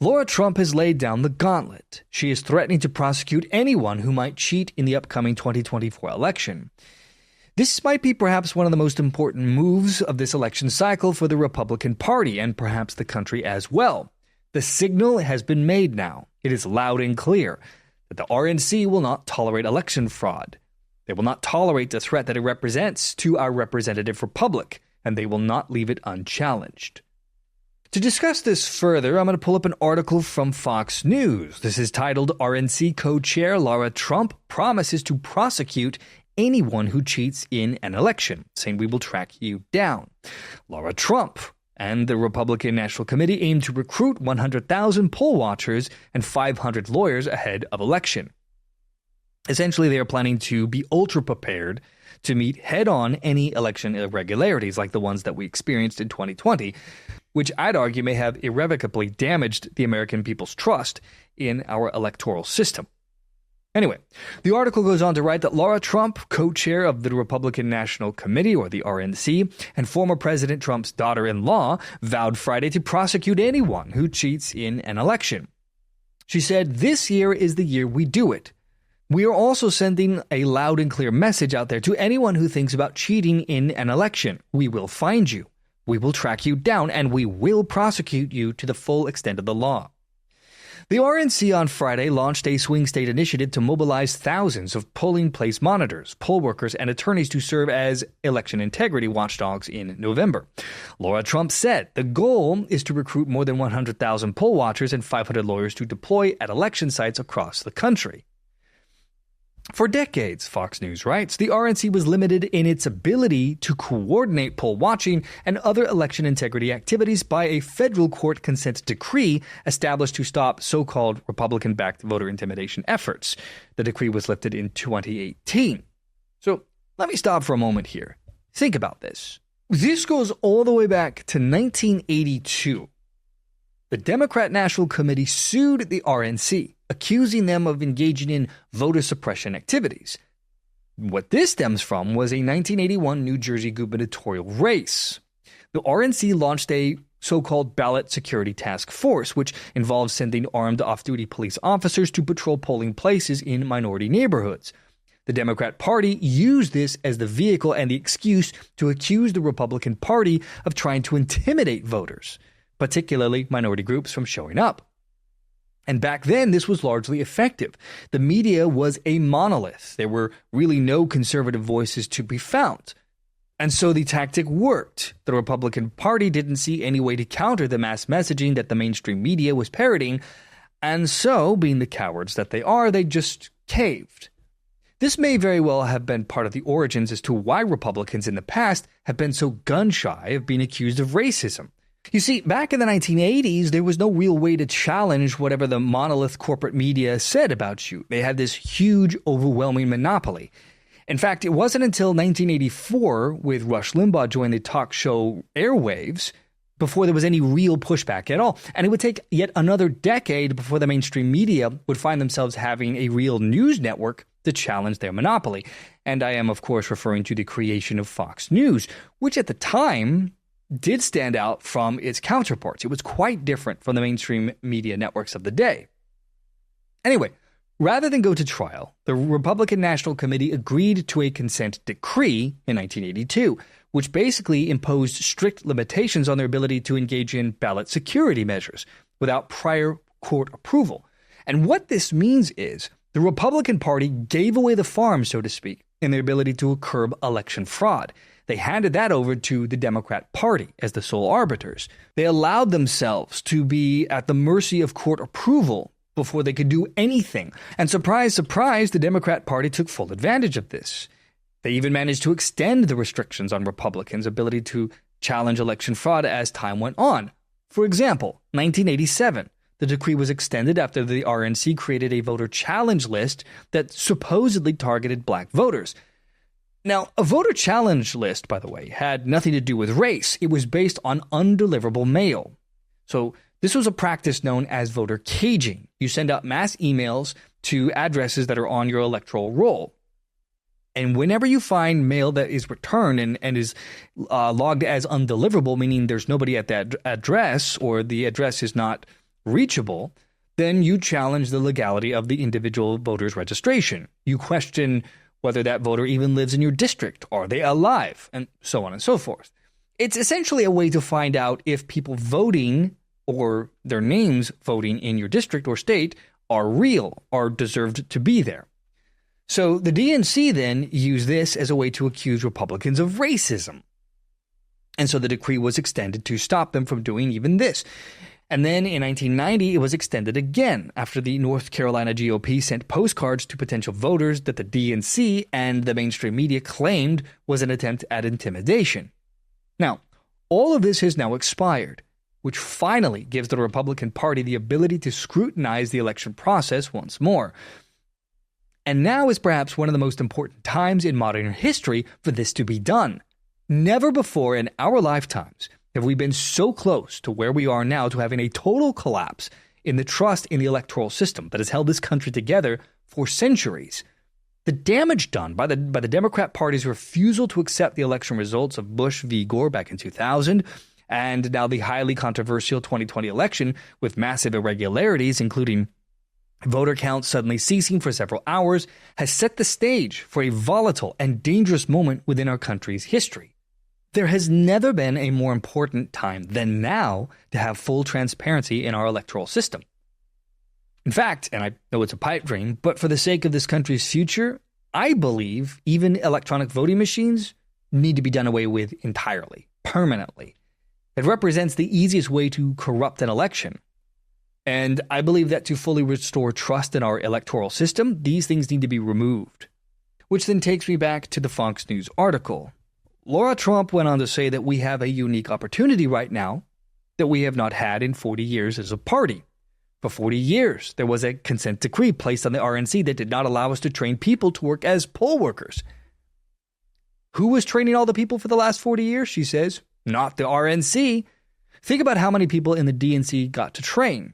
Lara Trump has laid down the gauntlet. She is threatening to prosecute anyone who might cheat in the upcoming 2024 election. This might be perhaps one of the most important moves of this election cycle for the Republican Party and perhaps the country as well. The signal has been made now. It is loud and clear that the RNC will not tolerate election fraud. They will not tolerate the threat that it represents to our representative republic, and they will not leave it unchallenged. To discuss this further, I'm going to pull up an article from Fox News. This is titled, RNC Co-Chair Lara Trump Promises to Prosecute Anyone Who Cheats in an Election, saying we will track you down. Lara Trump and the Republican National Committee aim to recruit 100,000 poll watchers and 500 lawyers ahead of election. Essentially, they are planning to be ultra prepared to meet head-on any election irregularities like the ones that we experienced in 2020, which I'd argue may have irrevocably damaged the American people's trust in our electoral system. Anyway, the article goes on to write that Lara Trump, co-chair of the Republican National Committee, or the RNC, and former President Trump's daughter-in-law, vowed Friday to prosecute anyone who cheats in an election. She said, "This year is the year we do it. We are also sending a loud and clear message out there to anyone who thinks about cheating in an election. We will find you. We will track you down, and we will prosecute you to the full extent of the law." The RNC on Friday launched a swing state initiative to mobilize thousands of polling place monitors, poll workers, and attorneys to serve as election integrity watchdogs in November. Lara Trump said the goal is to recruit more than 100,000 poll watchers and 500 lawyers to deploy at election sites across the country. For decades, Fox News writes, the RNC was limited in its ability to coordinate poll watching and other election integrity activities by a federal court consent decree established to stop so-called Republican-backed voter intimidation efforts. The decree was lifted in 2018. So let me stop for a moment here. Think about this. This goes all the way back to 1982. The Democrat National Committee sued the RNC, accusing them of engaging in voter suppression activities. What this stems from was a 1981 New Jersey gubernatorial race. The RNC launched a so-called ballot security task force, which involved sending armed off-duty police officers to patrol polling places in minority neighborhoods. The Democrat Party used this as the vehicle and the excuse to accuse the Republican Party of trying to intimidate voters, particularly minority groups, from showing up. And back then, this was largely effective. The media was a monolith. There were really no conservative voices to be found. And so the tactic worked. The Republican Party didn't see any way to counter the mass messaging that the mainstream media was parroting. And so, being the cowards that they are, they just caved. This may very well have been part of the origins as to why Republicans in the past have been so gun-shy of being accused of racism. You see, back in the 1980s, there was no real way to challenge whatever the monolith corporate media said about you. They had this huge, overwhelming monopoly. In fact, it wasn't until 1984, with Rush Limbaugh joining the talk show airwaves, before there was any real pushback at all. And it would take yet another decade before the mainstream media would find themselves having a real news network to challenge their monopoly. And I am, of course, referring to the creation of Fox News, which at the time did stand out from its counterparts. It was quite different from the mainstream media networks of the day. Anyway, rather than go to trial, the Republican National Committee agreed to a consent decree in 1982, which basically imposed strict limitations on their ability to engage in ballot security measures without prior court approval. And what this means is the Republican Party gave away the farm, so to speak, in their ability to curb election fraud. They handed that over to the Democrat Party as the sole arbiters. They allowed themselves to be at the mercy of court approval before they could do anything. And surprise, surprise, the Democrat Party took full advantage of this. They even managed to extend the restrictions on Republicans' ability to challenge election fraud as time went on. For example, 1987, the decree was extended after the RNC created a voter challenge list that supposedly targeted black voters. Now, a voter challenge list, by the way, had nothing to do with race. It was based on undeliverable mail. So this was a practice known as voter caging. You send out mass emails to addresses that are on your electoral roll. And whenever you find mail that is returned and is logged as undeliverable, meaning there's nobody at that address or the address is not reachable, then you challenge the legality of the individual voter's registration. You question whether that voter even lives in your district. Are they alive? And so on and so forth. It's essentially a way to find out if people voting or their names voting in your district or state are real, are deserved to be there. So the DNC then used this as a way to accuse Republicans of racism. And so the decree was extended to stop them from doing even this. And then in 1990, it was extended again after the North Carolina GOP sent postcards to potential voters that the DNC and the mainstream media claimed was an attempt at intimidation. Now, all of this has now expired, which finally gives the Republican Party the ability to scrutinize the election process once more. And now is perhaps one of the most important times in modern history for this to be done. Never before in our lifetimes have we been so close to where we are now to having a total collapse in the trust in the electoral system that has held this country together for centuries. The damage done by the Democrat Party's refusal to accept the election results of Bush v. Gore back in 2000, and now the highly controversial 2020 election with massive irregularities, including voter counts suddenly ceasing for several hours, has set the stage for a volatile and dangerous moment within our country's history. There has never been a more important time than now to have full transparency in our electoral system. In fact, and I know it's a pipe dream, but for the sake of this country's future, I believe even electronic voting machines need to be done away with entirely, permanently. It represents the easiest way to corrupt an election. And I believe that to fully restore trust in our electoral system, these things need to be removed. Which then takes me back to the Fox News article. Lara Trump went on to say that we have a unique opportunity right now that we have not had in 40 years as a party. For 40 years, there was a consent decree placed on the RNC that did not allow us to train people to work as poll workers. Who was training all the people for the last 40 years, she says? Not the RNC. Think about how many people in the DNC got to train.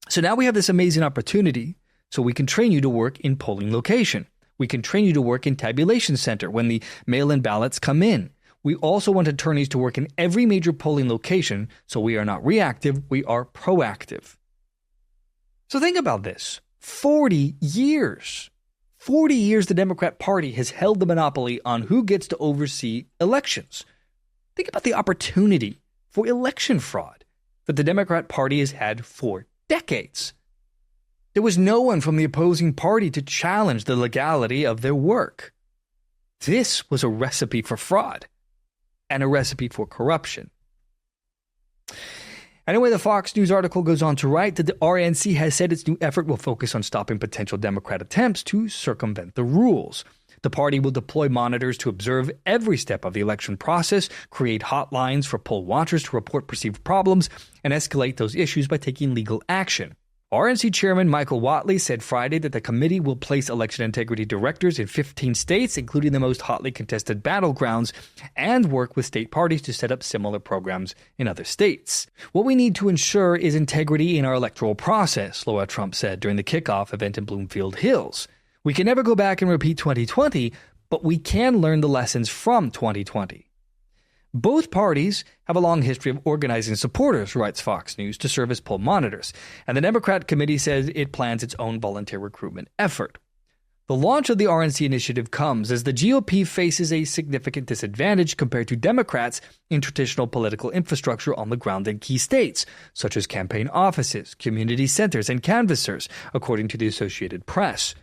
So now we have this amazing opportunity so we can train you to work in polling location. We can train you to work in tabulation center when the mail-in ballots come in. We also want attorneys to work in every major polling location so we are not reactive, we are proactive. So think about this. 40 years. 40 years the Democrat Party has held the monopoly on who gets to oversee elections. Think about the opportunity for election fraud that the Democrat Party has had for decades. There was no one from the opposing party to challenge the legality of their work. This was a recipe for fraud and a recipe for corruption. Anyway, the Fox News article goes on to write that the RNC has said its new effort will focus on stopping potential Democrat attempts to circumvent the rules. The party will deploy monitors to observe every step of the election process, create hotlines for poll watchers to report perceived problems, and escalate those issues by taking legal action. RNC Chairman Michael Whatley said Friday that the committee will place election integrity directors in 15 states, including the most hotly contested battlegrounds, and work with state parties to set up similar programs in other states. What we need to ensure is integrity in our electoral process, Lara Trump said during the kickoff event in Bloomfield Hills. We can never go back and repeat 2020, but we can learn the lessons from 2020. Both parties have a long history of organizing supporters, writes Fox News, to serve as poll monitors, and the Democrat committee says it plans its own volunteer recruitment effort. The launch of the RNC initiative comes as the GOP faces a significant disadvantage compared to Democrats in traditional political infrastructure on the ground in key states, such as campaign offices, community centers, and canvassers, according to the Associated Press.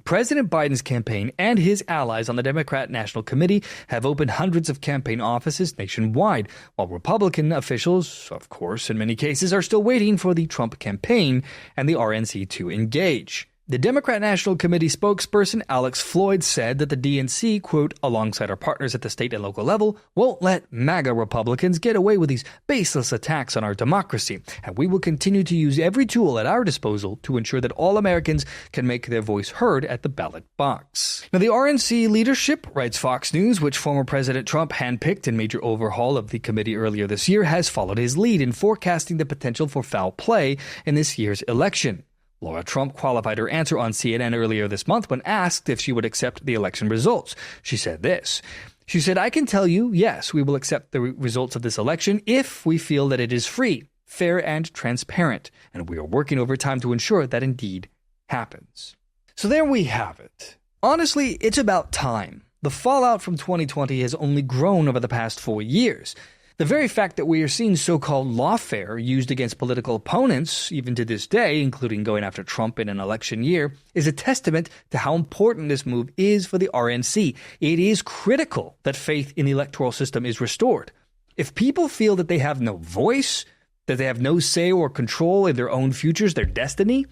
President Biden's campaign and his allies on the Democrat National Committee have opened hundreds of campaign offices nationwide, while Republican officials, of course, in many cases, are still waiting for the Trump campaign and the RNC to engage. The Democrat National Committee spokesperson Alex Floyd said that the DNC, quote, alongside our partners at the state and local level, won't let MAGA Republicans get away with these baseless attacks on our democracy, and we will continue to use every tool at our disposal to ensure that all Americans can make their voice heard at the ballot box. Now, the RNC leadership, writes Fox News, which former President Trump handpicked in major overhaul of the committee earlier this year, has followed his lead in forecasting the potential for foul play in this year's election. Lara Trump qualified her answer on CNN earlier this month when asked if she would accept the election results. She said this. She said, I can tell you, yes, we will accept the results of this election if we feel that it is free, fair, and transparent, and we are working overtime to ensure that indeed happens. So there we have it. Honestly, it's about time. The fallout from 2020 has only grown over the past 4 years. The very fact that we are seeing so-called lawfare used against political opponents, even to this day, including going after Trump in an election year, is a testament to how important this move is for the RNC. It is critical that faith in the electoral system is restored. If people feel that they have no voice, that they have no say or control in their own futures, their destiny,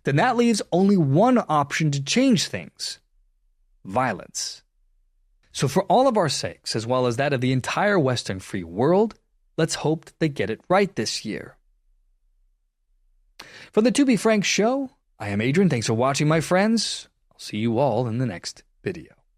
then that leaves only one option to change things: violence. So for all of our sakes, as well as that of the entire Western free world, let's hope that they get it right this year. For the To Be Frank show, I am Adrian. Thanks for watching, my friends. I'll see you all in the next video.